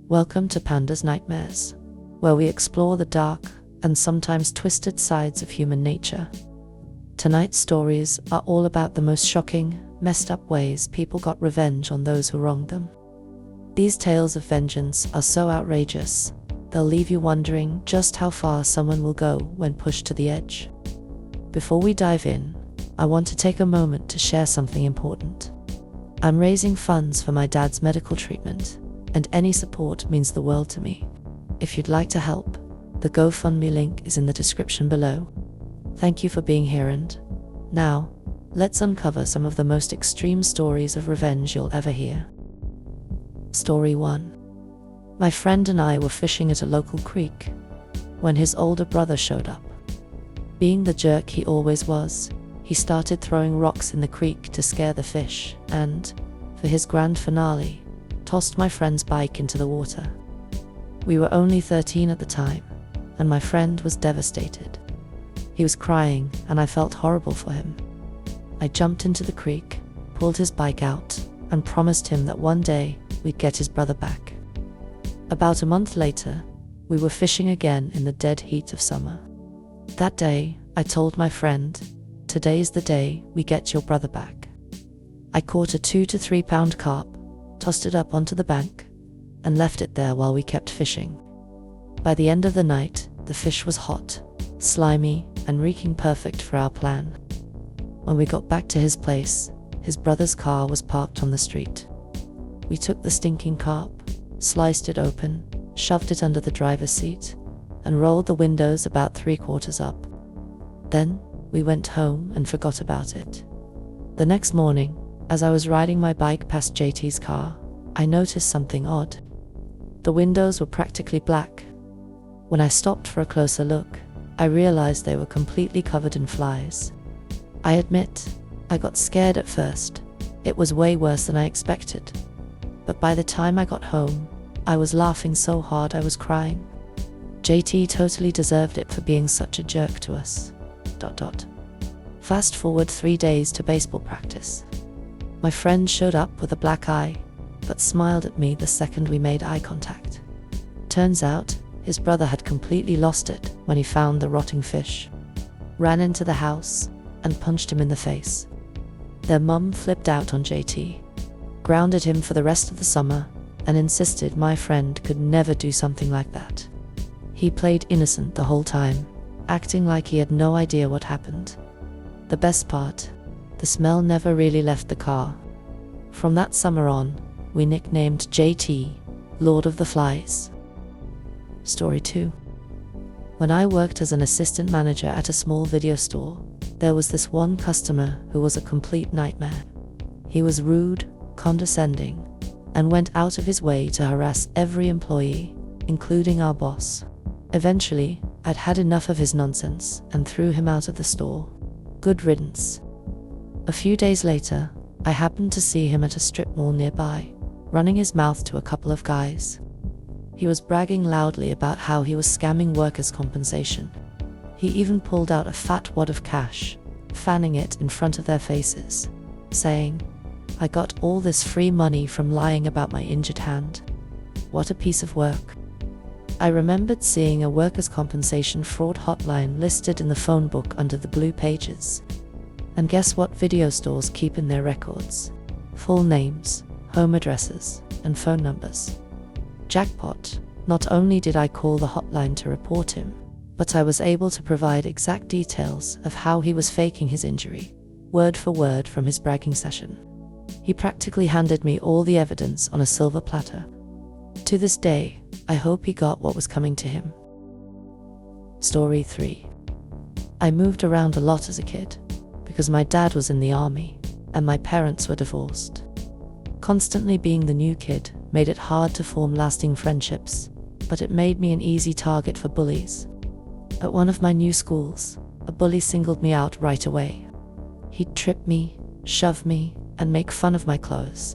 Welcome to Panda's Nightmares, where we explore the dark and sometimes twisted sides of human nature. Tonight's stories are all about the most shocking, messed up ways people got revenge on those who wronged them. These tales of vengeance are so outrageous, they'll leave you wondering just how far someone will go when pushed to the edge. Before we dive in, I want to take a moment to share something important. I'm raising funds for my dad's medical treatment, and any support means the world to me. If you'd like to help, the GoFundMe link is in the description below. Thank you for being here, and now, let's uncover some of the most extreme stories of revenge you'll ever hear. Story 1. My friend and I were fishing at a local creek when his older brother showed up. Being the jerk he always was, he started throwing rocks in the creek to scare the fish and, for his grand finale, tossed my friend's bike into the water. We were only 13 at the time, and my friend was devastated. He was crying, and I felt horrible for him. I jumped into the creek, pulled his bike out, and promised him that one day we'd get his brother back. About a month later, we were fishing again in the dead heat of summer. That day, I told my friend, "Today's the day we get your brother back." I caught a 2 to 3 pound carp, tossed it up onto the bank, and left it there while we kept fishing. By the end of the night, the fish was hot, slimy, and reeking perfect for our plan. When we got back to his place, his brother's car was parked on the street. We took the stinking carp, sliced it open, shoved it under the driver's seat, and rolled the windows about 3/4 up. Then, we went home and forgot about it. The next morning, as I was riding my bike past JT's car, I noticed something odd. The windows were practically black. When I stopped for a closer look, I realized they were completely covered in flies. I admit, I got scared at first. It was way worse than I expected. But by the time I got home, I was laughing so hard I was crying. JT totally deserved it for being such a jerk to us. ... Fast forward 3 days to baseball practice. My friend showed up with a black eye, but smiled at me the second we made eye contact. Turns out, his brother had completely lost it when he found the rotting fish, ran into the house, and punched him in the face. Their mum flipped out on JT, grounded him for the rest of the summer, and insisted my friend could never do something like that. He played innocent the whole time, acting like he had no idea what happened. The best part, the smell never really left the car. From that summer on, we nicknamed JT Lord of the Flies. Story 2. When I worked as an assistant manager at a small video store, there was this one customer who was a complete nightmare. He was rude, condescending, and went out of his way to harass every employee, including our boss. Eventually, I'd had enough of his nonsense and threw him out of the store. Good riddance. A few days later, I happened to see him at a strip mall nearby, running his mouth to a couple of guys. He was bragging loudly about how he was scamming workers' compensation. He even pulled out a fat wad of cash, fanning it in front of their faces, saying, "I got all this free money from lying about my injured hand." What a piece of work. I remembered seeing a workers' compensation fraud hotline listed in the phone book under the blue pages. And guess what video stores keep in their records? Full names, home addresses, and phone numbers. Jackpot. Not only did I call the hotline to report him, but I was able to provide exact details of how he was faking his injury, word for word from his bragging session. He practically handed me all the evidence on a silver platter. To this day, I hope he got what was coming to him. Story 3. I moved around a lot as a kid, because my dad was in the army, and my parents were divorced. Constantly being the new kid made it hard to form lasting friendships, but it made me an easy target for bullies. At one of my new schools, a bully singled me out right away. He'd trip me, shove me, and make fun of my clothes.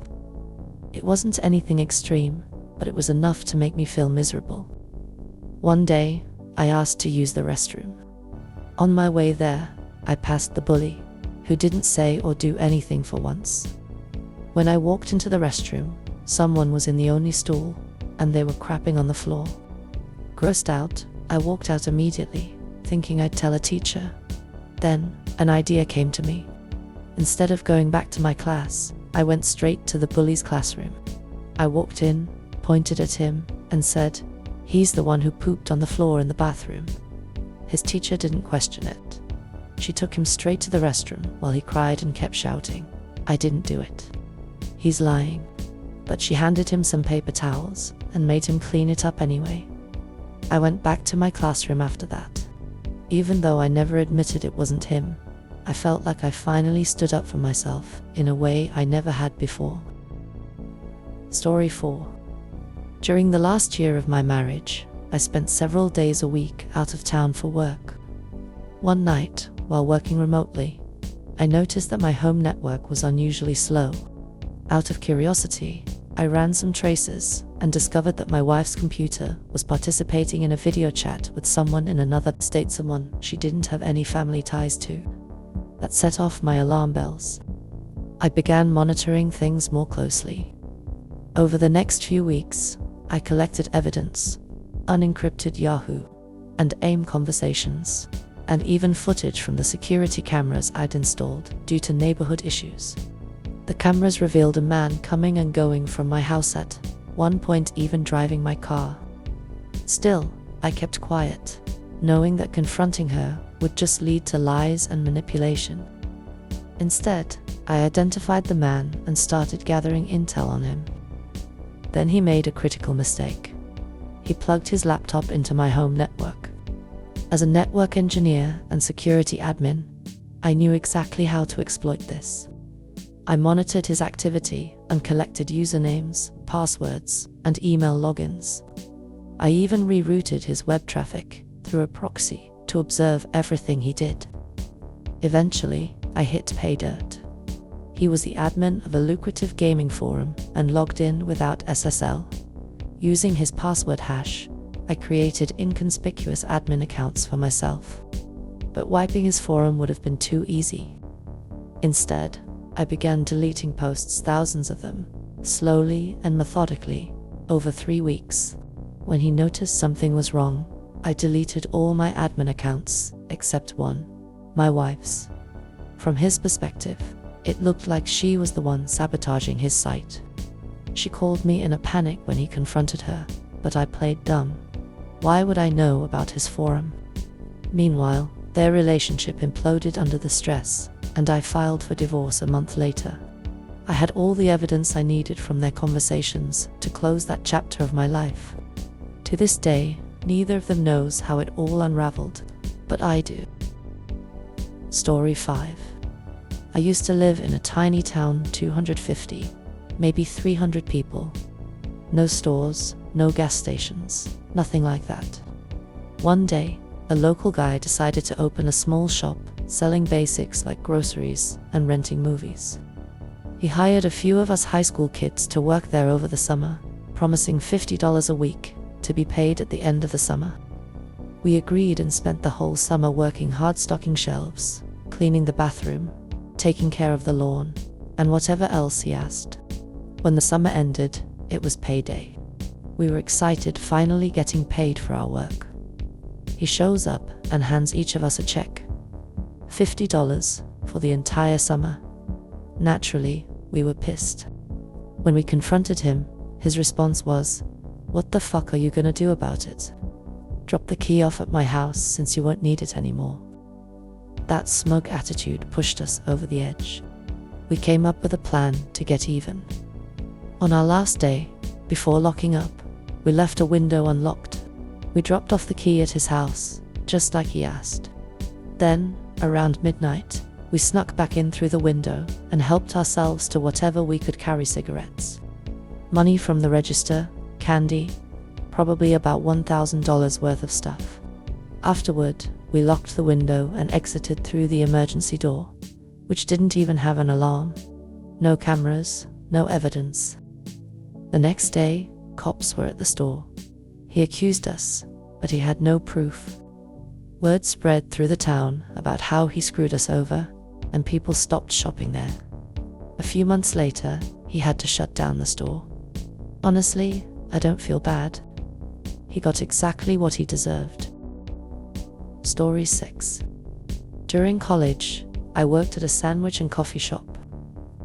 It wasn't anything extreme, but it was enough to make me feel miserable. One day, I asked to use the restroom. On my way there, I passed the bully, who didn't say or do anything for once. When I walked into the restroom, someone was in the only stall, and they were crapping on the floor. Grossed out, I walked out immediately, thinking I'd tell a teacher. Then, an idea came to me. Instead of going back to my class, I went straight to the bully's classroom. I walked in, pointed at him, and said, "He's the one who pooped on the floor in the bathroom." His teacher didn't question it. She took him straight to the restroom while he cried and kept shouting, "I didn't do it. He's lying." But she handed him some paper towels and made him clean it up anyway. I went back to my classroom after that. Even though I never admitted it wasn't him, I felt like I finally stood up for myself in a way I never had before. Story 4. During the last year of my marriage, I spent several days a week out of town for work. One night, while working remotely, I noticed that my home network was unusually slow. Out of curiosity, I ran some traces and discovered that my wife's computer was participating in a video chat with someone in another state, someone she didn't have any family ties to. That set off my alarm bells. I began monitoring things more closely. Over the next few weeks, I collected evidence, unencrypted Yahoo and AIM conversations, and even footage from the security cameras I'd installed due to neighborhood issues. The cameras revealed a man coming and going from my house, at one point even driving my car. Still, I kept quiet, knowing that confronting her would just lead to lies and manipulation. Instead, I identified the man and started gathering intel on him. Then he made a critical mistake. He plugged his laptop into my home network. As a network engineer and security admin, I knew exactly how to exploit this. I monitored his activity and collected usernames, passwords, and email logins. I even rerouted his web traffic through a proxy to observe everything he did. Eventually, I hit pay dirt. He was the admin of a lucrative gaming forum and logged in without SSL. Using his password hash, I created inconspicuous admin accounts for myself. But wiping his forum would have been too easy. Instead, I began deleting posts, thousands of them, slowly and methodically, over 3 weeks. When he noticed something was wrong, I deleted all my admin accounts, except one, my wife's. From his perspective, it looked like she was the one sabotaging his site. She called me in a panic when he confronted her, but I played dumb. Why would I know about his forum? Meanwhile, their relationship imploded under the stress, and I filed for divorce a month later. I had all the evidence I needed from their conversations to close that chapter of my life. To this day, neither of them knows how it all unraveled, but I do. Story 5. I used to live in a tiny town, 250, maybe 300 people. No stores, no gas stations, nothing like that. One day, a local guy decided to open a small shop selling basics like groceries and renting movies. He hired a few of us high school kids to work there over the summer, promising $50 a week to be paid at the end of the summer. We agreed and spent the whole summer working hard, stocking shelves, cleaning the bathroom, taking care of the lawn, and whatever else he asked. When the summer ended, it was payday. We were excited, finally getting paid for our work. He shows up and hands each of us a check. $50 for the entire summer. Naturally, we were pissed. When we confronted him, his response was, "What the fuck are you gonna do about it? Drop the key off at my house since you won't need it anymore." That smug attitude pushed us over the edge. We came up with a plan to get even. On our last day, before locking up, we left a window unlocked. We dropped off the key at his house, just like he asked. Then, around midnight, we snuck back in through the window and helped ourselves to whatever we could carry: cigarettes, money from the register, candy, probably about $1,000 worth of stuff. Afterward, we locked the window and exited through the emergency door, which didn't even have an alarm. No cameras, no evidence. The next day, cops were at the store. He accused us, but he had no proof. Word spread through the town about how he screwed us over, and people stopped shopping there. A few months later, he had to shut down the store. Honestly, I don't feel bad. He got exactly what he deserved. Story 6. During college, I worked at a sandwich and coffee shop.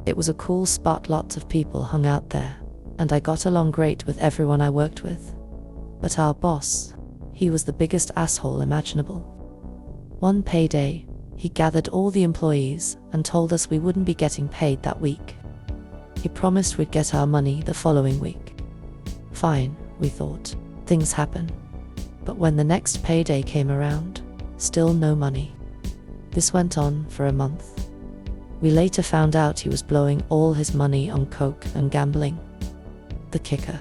It was a cool spot, lots of people hung out there, and I got along great with everyone I worked with. But our boss, he was the biggest asshole imaginable. One payday, he gathered all the employees and told us we wouldn't be getting paid that week. He promised we'd get our money the following week. Fine, we thought. Things happen. But when the next payday came around, still no money. This went on for a month. We later found out he was blowing all his money on coke and gambling. The kicker: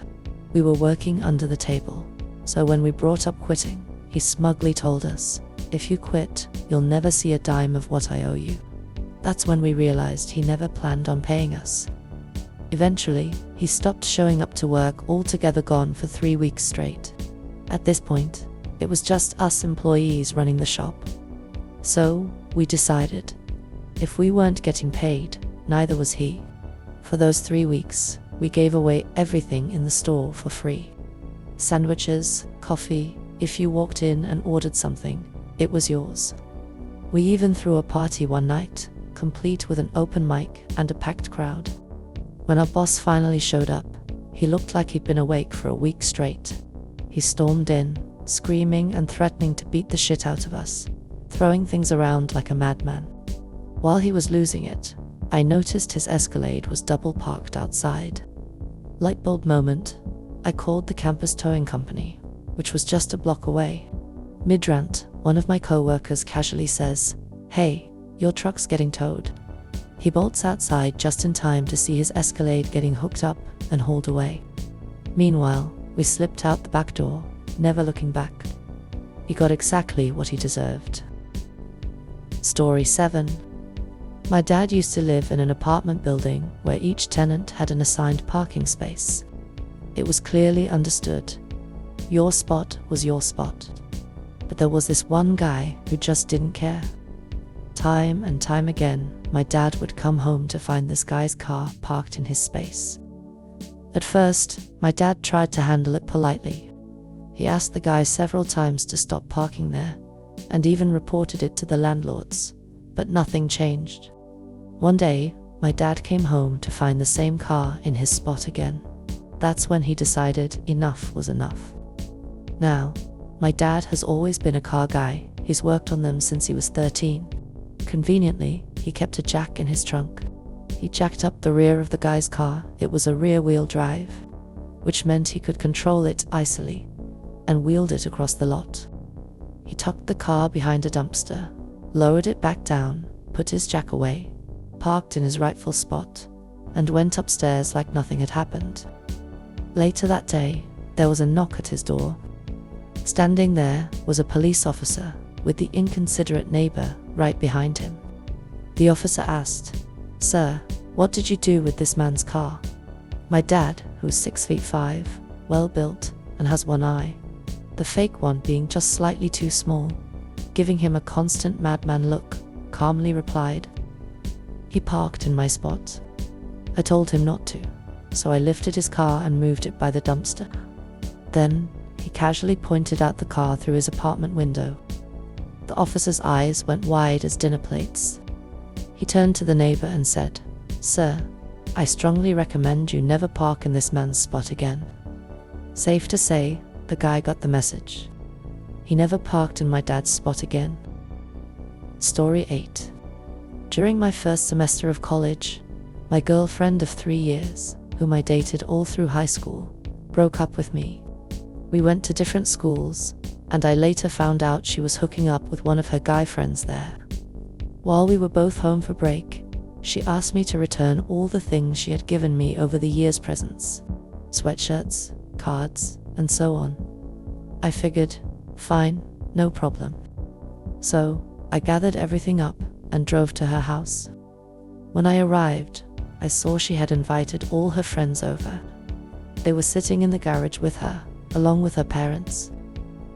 we were working under the table, so when we brought up quitting, he smugly told us, "If you quit, you'll never see a dime of what I owe you." That's when we realized he never planned on paying us. Eventually, he stopped showing up to work altogether, gone for 3 weeks straight. At this point, it was just us employees running the shop. So, we decided, if we weren't getting paid, neither was he. For those 3 weeks, we gave away everything in the store for free. Sandwiches, coffee, if you walked in and ordered something, it was yours. We even threw a party one night, complete with an open mic and a packed crowd. When our boss finally showed up, he looked like he'd been awake for a week straight. He stormed in, screaming and threatening to beat the shit out of us, throwing things around like a madman. While he was losing it, I noticed his Escalade was double parked outside. Lightbulb moment, I called the campus towing company, which was just a block away. Mid-rant, one of my co-workers casually says, "Hey, your truck's getting towed." He bolts outside just in time to see his Escalade getting hooked up and hauled away. Meanwhile, we slipped out the back door, never looking back. He got exactly what he deserved. Story 7. My dad used to live in an apartment building where each tenant had an assigned parking space. It was clearly understood. Your spot was your spot. But there was this one guy who just didn't care. Time and time again, my dad would come home to find this guy's car parked in his space. At first, my dad tried to handle it politely. He asked the guy several times to stop parking there, and even reported it to the landlords, but nothing changed. One day, my dad came home to find the same car in his spot again. That's when he decided enough was enough. Now, my dad has always been a car guy. He's worked on them since he was 13. Conveniently, he kept a jack in his trunk. He jacked up the rear of the guy's car. It was a rear-wheel drive, which meant he could control it easily, and wheeled it across the lot. He tucked the car behind a dumpster, lowered it back down, put his jack away, parked in his rightful spot, and went upstairs like nothing had happened. Later that day, there was a knock at his door. Standing there was a police officer with the inconsiderate neighbor right behind him. The officer asked, "Sir, what did you do with this man's car?" My dad, who is 6'5", well-built, and has one eye, the fake one being just slightly too small, giving him a constant madman look, calmly replied, "He parked in my spot. I told him not to, so I lifted his car and moved it by the dumpster." Then, he casually pointed out the car through his apartment window. The officer's eyes went wide as dinner plates. He turned to the neighbor and said, "Sir, I strongly recommend you never park in this man's spot again." Safe to say, the guy got the message. He never parked in my dad's spot again. Story 8. During my first semester of college, my girlfriend of 3 years, whom I dated all through high school, broke up with me. We went to different schools, and I later found out she was hooking up with one of her guy friends there. While we were both home for break, she asked me to return all the things she had given me over the years: presents, sweatshirts, cards, and so on. I figured, fine, no problem. So, I gathered everything up and drove to her house. When I arrived, I saw she had invited all her friends over. They were sitting in the garage with her, along with her parents.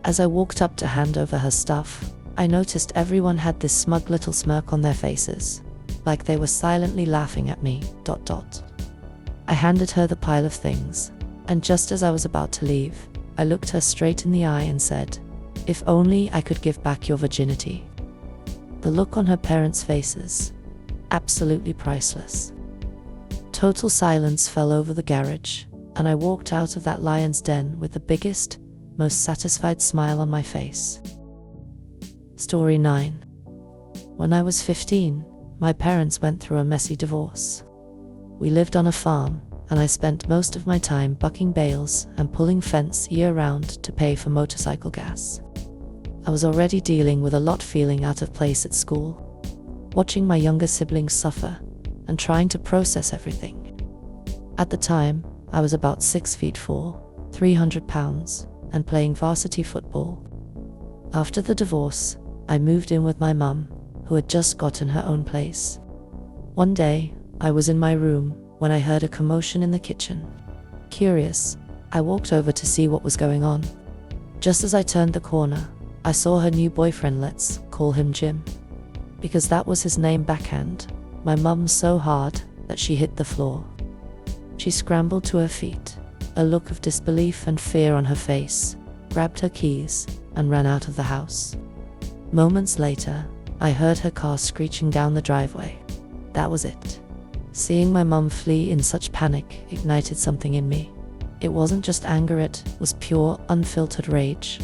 As I walked up to hand over her stuff, I noticed everyone had this smug little smirk on their faces, like they were silently laughing at me, ... I handed her the pile of things, And just as I was about to leave, I looked her straight in the eye and said, "If only I could give back your virginity." The look on her parents' faces, absolutely priceless. Total silence fell over the garage, and I walked out of that lion's den with the biggest, most satisfied smile on my face. Story 9. When I was 15, my parents went through a messy divorce. We lived on a farm, and I spent most of my time bucking bales and pulling fence year-round to pay for motorcycle gas. I was already dealing with a lot, feeling out of place at school, watching my younger siblings suffer, and trying to process everything. At the time, I was about 6'4", 300 pounds, and playing varsity football. After the divorce, I moved in with my mum, who had just gotten her own place. One day, I was in my room when I heard a commotion in the kitchen. Curious, I walked over to see what was going on. Just as I turned the corner, I saw her new boyfriend, let's call him Jim, because that was his name backhand, my mum so hard that she hit the floor. She scrambled to her feet, a look of disbelief and fear on her face, grabbed her keys, and ran out of the house. Moments later, I heard her car screeching down the driveway. That was it. Seeing my mum flee in such panic ignited something in me. It wasn't just anger, it was pure, unfiltered rage.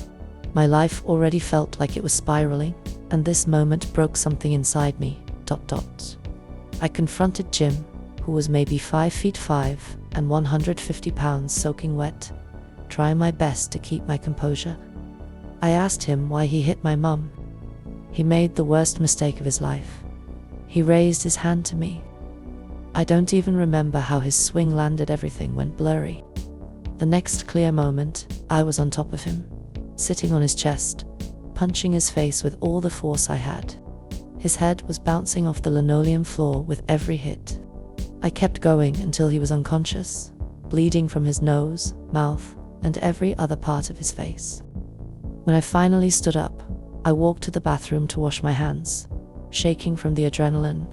My life already felt like it was spiraling, and this moment broke something inside me. I confronted Jim, who was maybe 5'5" and 150 pounds soaking wet, trying my best to keep my composure. I asked him why he hit my mum. He made the worst mistake of his life. He raised his hand to me. I don't even remember how his swing landed, everything went blurry. The next clear moment, I was on top of him, sitting on his chest, punching his face with all the force I had. His head was bouncing off the linoleum floor with every hit. I kept going until he was unconscious, bleeding from his nose, mouth, and every other part of his face. When I finally stood up, I walked to the bathroom to wash my hands, shaking from the adrenaline.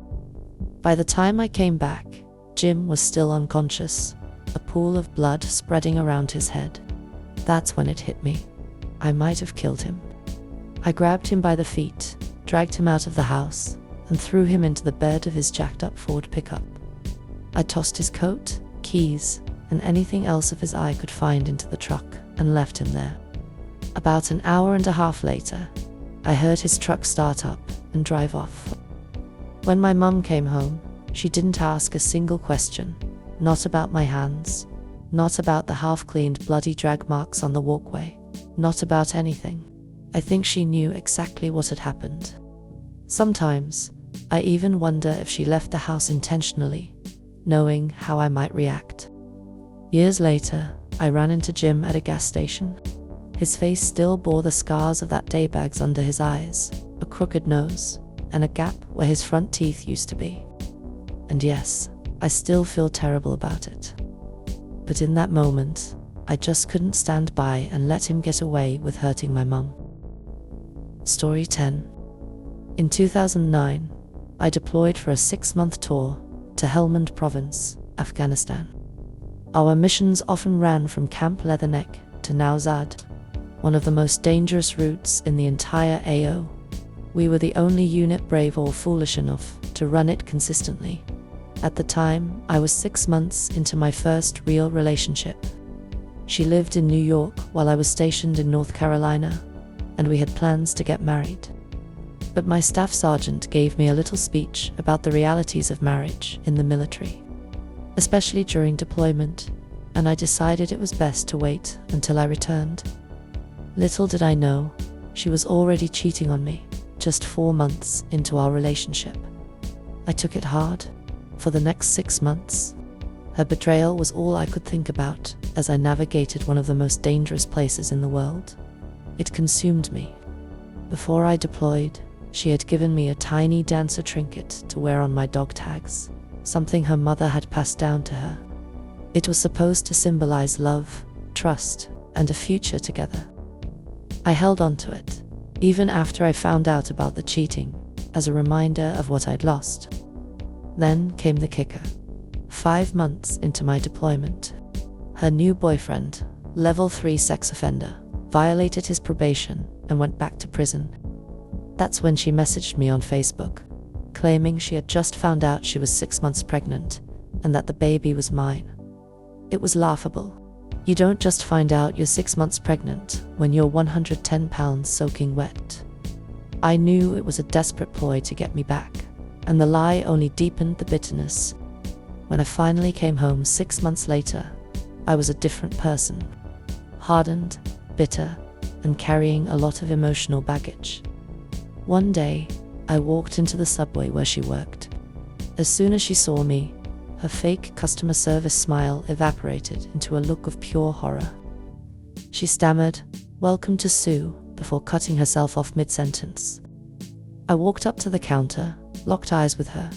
By the time I came back, Jim was still unconscious, a pool of blood spreading around his head. That's when it hit me. I might have killed him. I grabbed him by the feet, dragged him out of the house, and threw him into the bed of his jacked-up Ford pickup. I tossed his coat, keys, and anything else of his eye could find into the truck and left him there. About an hour and a half later, I heard his truck start up and drive off. When my mum came home, she didn't ask a single question. Not about my hands, not about the half-cleaned bloody drag marks on the walkway, not about anything. I think she knew exactly what had happened. Sometimes, I even wonder if she left the house intentionally, knowing how I might react. Years later, I ran into Jim at a gas station. His face still bore the scars of that day, bags under his eyes, a crooked nose, and a gap where his front teeth used to be. And yes, I still feel terrible about it. But in that moment, I just couldn't stand by and let him get away with hurting my mum. Story 10. In 2009, I deployed for a 6-month tour to Helmand Province, Afghanistan. Our missions often ran from Camp Leatherneck to Nowzad, one of the most dangerous routes in the entire AO. We were the only unit brave or foolish enough to run it consistently. At the time, I was 6 months into my first real relationship. She lived in New York while I was stationed in North Carolina, and we had plans to get married. But my staff sergeant gave me a little speech about the realities of marriage in the military, especially during deployment, and I decided it was best to wait until I returned. Little did I know, she was already cheating on me, just 4 months into our relationship. I took it hard. For the next 6 months, her betrayal was all I could think about as I navigated one of the most dangerous places in the world. It consumed me. Before I deployed, she had given me a tiny dancer trinket to wear on my dog tags, something her mother had passed down to her. It was supposed to symbolize love, trust, and a future together. I held on to it, even after I found out about the cheating, as a reminder of what I'd lost. Then came the kicker. 5 months into my deployment, Her new boyfriend, level 3 sex offender, violated his probation and went back to prison. That's when she messaged me on Facebook, claiming she had just found out she was 6 months pregnant and that the baby was mine. It was laughable. You don't just find out you're 6 months pregnant when you're 110 pounds soaking wet. I knew it was a desperate ploy to get me back, and the lie only deepened the bitterness. When I finally came home 6 months later, I was a different person. Hardened, bitter, and carrying a lot of emotional baggage. One day, I walked into the subway where she worked. As soon as she saw me, her fake customer service smile evaporated into a look of pure horror. She stammered, "Welcome to Sue," before cutting herself off mid-sentence. I walked up to the counter, locked eyes with her,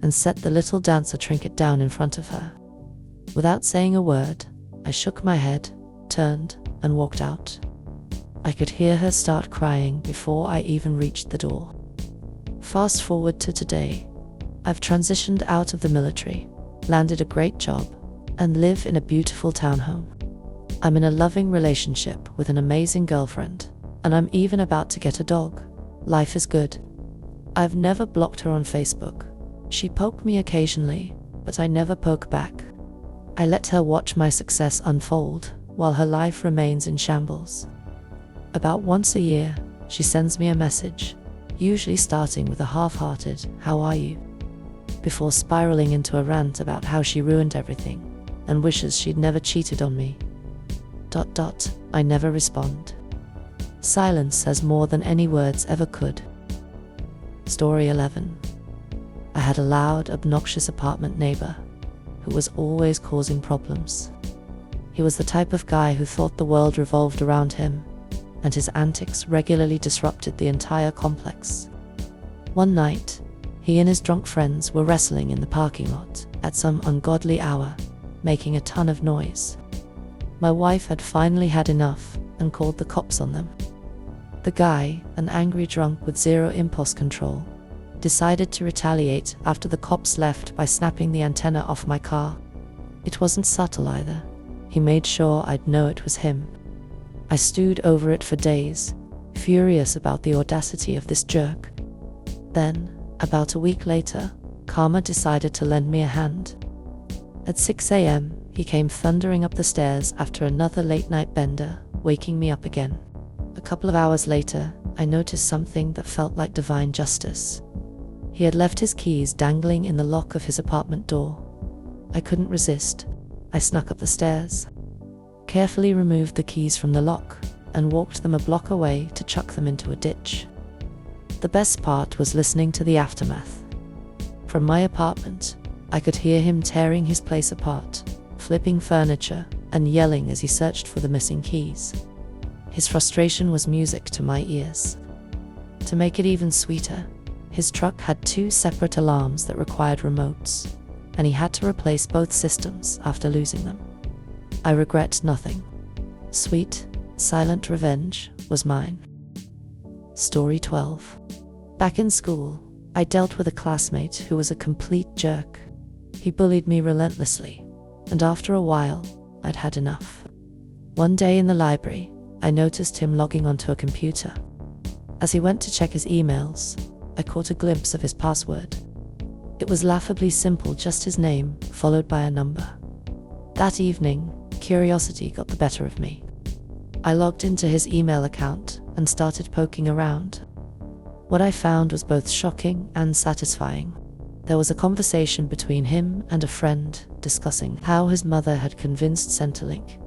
and set the little dancer trinket down in front of her. Without saying a word, I shook my head, turned, and walked out. I could hear her start crying before I even reached the door. Fast forward to today. I've transitioned out of the military, landed a great job, and live in a beautiful townhome. I'm in a loving relationship with an amazing girlfriend, and I'm even about to get a dog. Life is good. I've never blocked her on Facebook. She poked me occasionally, but I never poke back. I let her watch my success unfold while her life remains in shambles. About once a year, she sends me a message, usually starting with a half-hearted "How are you?" before spiraling into a rant about how she ruined everything and wishes she'd never cheated on me. I never respond. Silence says more than any words ever could. Story 11. I had a loud, obnoxious apartment neighbor who was always causing problems. He was the type of guy who thought the world revolved around him, and his antics regularly disrupted the entire complex. One night, he and his drunk friends were wrestling in the parking lot at some ungodly hour, making a ton of noise. My wife had finally had enough and called the cops on them. The guy, an angry drunk with zero impulse control, decided to retaliate after the cops left by snapping the antenna off my car. It wasn't subtle either. He made sure I'd know it was him. I stewed over it for days, furious about the audacity of this jerk. Then, about a week later, Karma decided to lend me a hand. At 6 a.m., he came thundering up the stairs after another late-night bender, waking me up again. A couple of hours later, I noticed something that felt like divine justice. He had left his keys dangling in the lock of his apartment door. I couldn't resist. I snuck up the stairs, carefully removed the keys from the lock, and walked them a block away to chuck them into a ditch. The best part was listening to the aftermath. From my apartment, I could hear him tearing his place apart, flipping furniture, and yelling as he searched for the missing keys. His frustration was music to my ears. To make it even sweeter, his truck had 2 separate alarms that required remotes, and he had to replace both systems after losing them. I regret nothing. Sweet, silent revenge was mine. Story 12. Back in school, I dealt with a classmate who was a complete jerk. He bullied me relentlessly, and after a while, I'd had enough. One day in the library, I noticed him logging onto a computer. As he went to check his emails, I caught a glimpse of his password. It was laughably simple, just his name, followed by a number. That evening, curiosity got the better of me. I logged into his email account and started poking around. What I found was both shocking and satisfying. There was a conversation between him and a friend discussing how his mother had convinced Centrelink,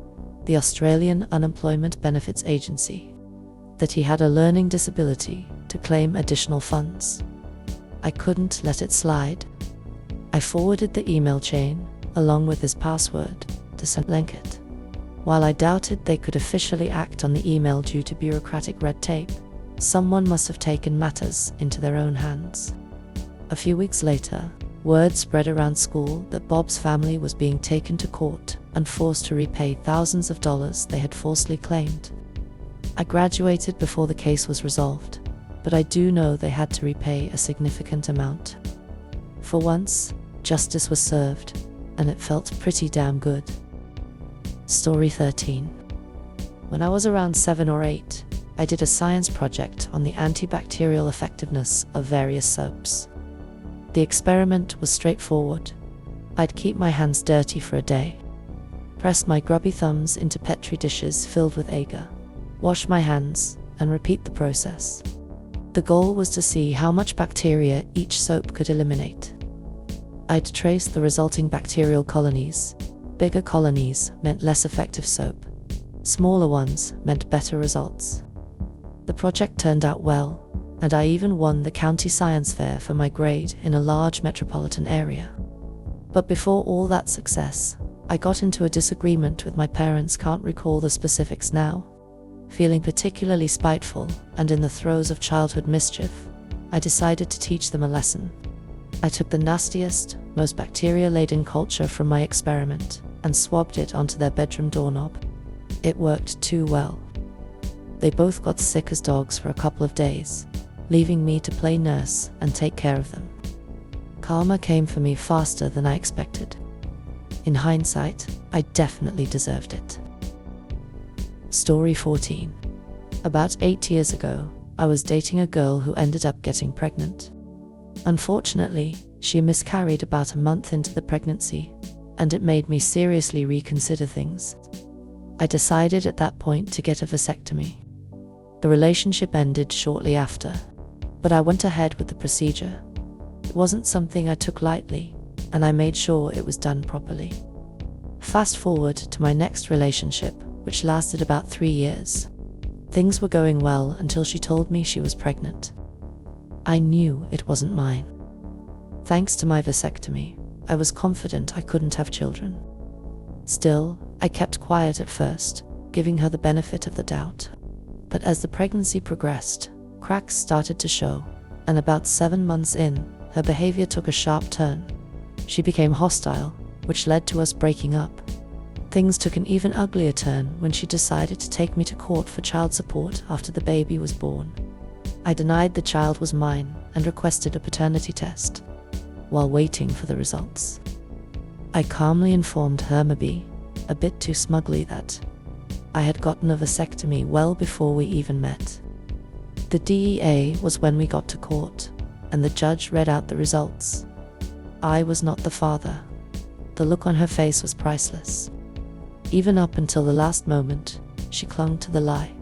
the Australian Unemployment Benefits Agency, that he had a learning disability to claim additional funds. I couldn't let it slide. I forwarded the email chain, along with his password, to Centrelink. While I doubted they could officially act on the email due to bureaucratic red tape, someone must have taken matters into their own hands. A few weeks later, word spread around school that Bob's family was being taken to court and forced to repay thousands of dollars they had falsely claimed. I graduated before the case was resolved, but I do know they had to repay a significant amount. For once, justice was served, and it felt pretty damn good. Story 13. When I was around 7 or 8, I did a science project on the antibacterial effectiveness of various soaps. The experiment was straightforward. I'd keep my hands dirty for a day, press my grubby thumbs into Petri dishes filled with agar, wash my hands, and repeat the process. The goal was to see how much bacteria each soap could eliminate. I'd trace the resulting bacterial colonies. Bigger colonies meant less effective soap. Smaller ones meant better results. The project turned out well, and I even won the county science fair for my grade in a large metropolitan area. But before all that success, I got into a disagreement with my parents, can't recall the specifics now. Feeling particularly spiteful and in the throes of childhood mischief, I decided to teach them a lesson. I took the nastiest, most bacteria-laden culture from my experiment and swabbed it onto their bedroom doorknob. It worked too well. They both got sick as dogs for a couple of days, leaving me to play nurse and take care of them. Karma came for me faster than I expected. In hindsight, I definitely deserved it. Story 14. About 8 years ago, I was dating a girl who ended up getting pregnant. Unfortunately, she miscarried about a month into the pregnancy, and it made me seriously reconsider things. I decided at that point to get a vasectomy. The relationship ended shortly after, but I went ahead with the procedure. It wasn't something I took lightly, and I made sure it was done properly. Fast forward to my next relationship, which lasted about 3 years. Things were going well until she told me she was pregnant. I knew it wasn't mine. Thanks to my vasectomy, I was confident I couldn't have children. Still, I kept quiet at first, giving her the benefit of the doubt. But as the pregnancy progressed, cracks started to show, and about 7 months in, her behavior took a sharp turn. She became hostile, which led to us breaking up. Things took an even uglier turn when she decided to take me to court for child support after the baby was born. I denied the child was mine and requested a paternity test, while waiting for the results. I calmly informed Hermaby, a bit too smugly, that I had gotten a vasectomy well before we even met. The DEA was when we got to court, and the judge read out the results. I was not the father. The look on her face was priceless. Even up until the last moment, she clung to the lie.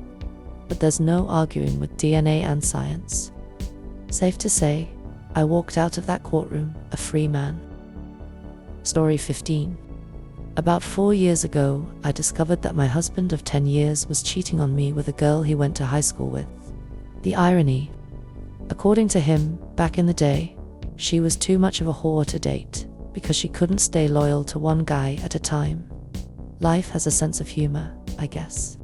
But there's no arguing with DNA and science. Safe to say, I walked out of that courtroom a free man. Story 15. About 4 years ago, I discovered that my husband of 10 years was cheating on me with a girl he went to high school with. The irony. According to him, back in the day, she was too much of a whore to date because she couldn't stay loyal to one guy at a time. Life has a sense of humor, I guess.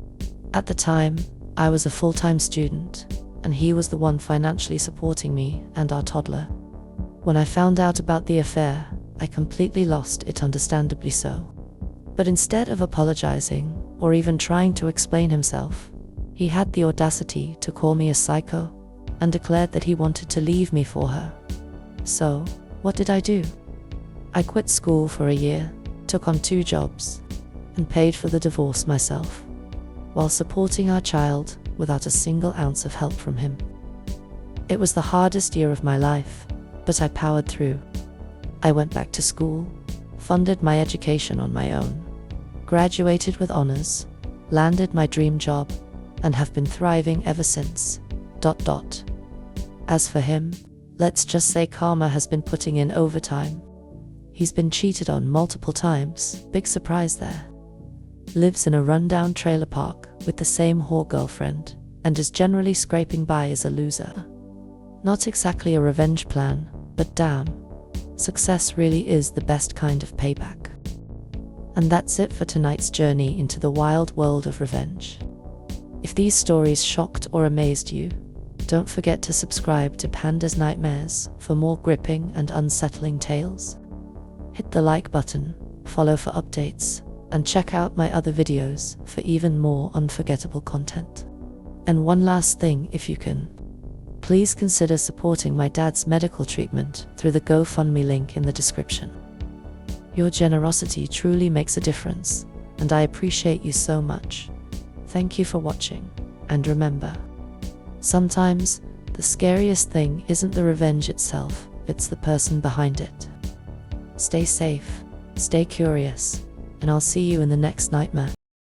At the time, I was a full-time student, and he was the one financially supporting me and our toddler. When I found out about the affair, I completely lost it, understandably so. But instead of apologizing, or even trying to explain himself, he had the audacity to call me a psycho, and declared that he wanted to leave me for her. So, what did I do? I quit school for a year, took on 2 jobs, and paid for the divorce myself, while supporting our child without a single ounce of help from him. It was the hardest year of my life, but I powered through. I went back to school, funded my education on my own, graduated with honors, landed my dream job, and have been thriving ever since. ... As for him, let's just say karma has been putting in overtime. He's been cheated on multiple times, big surprise there. Lives in a rundown trailer park with the same whore girlfriend, and is generally scraping by as a loser. Not exactly a revenge plan, but damn, success really is the best kind of payback. And that's it for tonight's journey into the wild world of revenge. If these stories shocked or amazed you, don't forget to subscribe to Panda's Nightmares for more gripping and unsettling tales. Hit the like button, follow for updates, and check out my other videos for even more unforgettable content. And one last thing, if you can, please consider supporting my dad's medical treatment through the GoFundMe link in the description. Your generosity truly makes a difference, and I appreciate you so much. Thank you for watching, and remember, sometimes the scariest thing isn't the revenge itself, it's the person behind it. Stay safe, stay curious, and I'll see you in the next nightmare.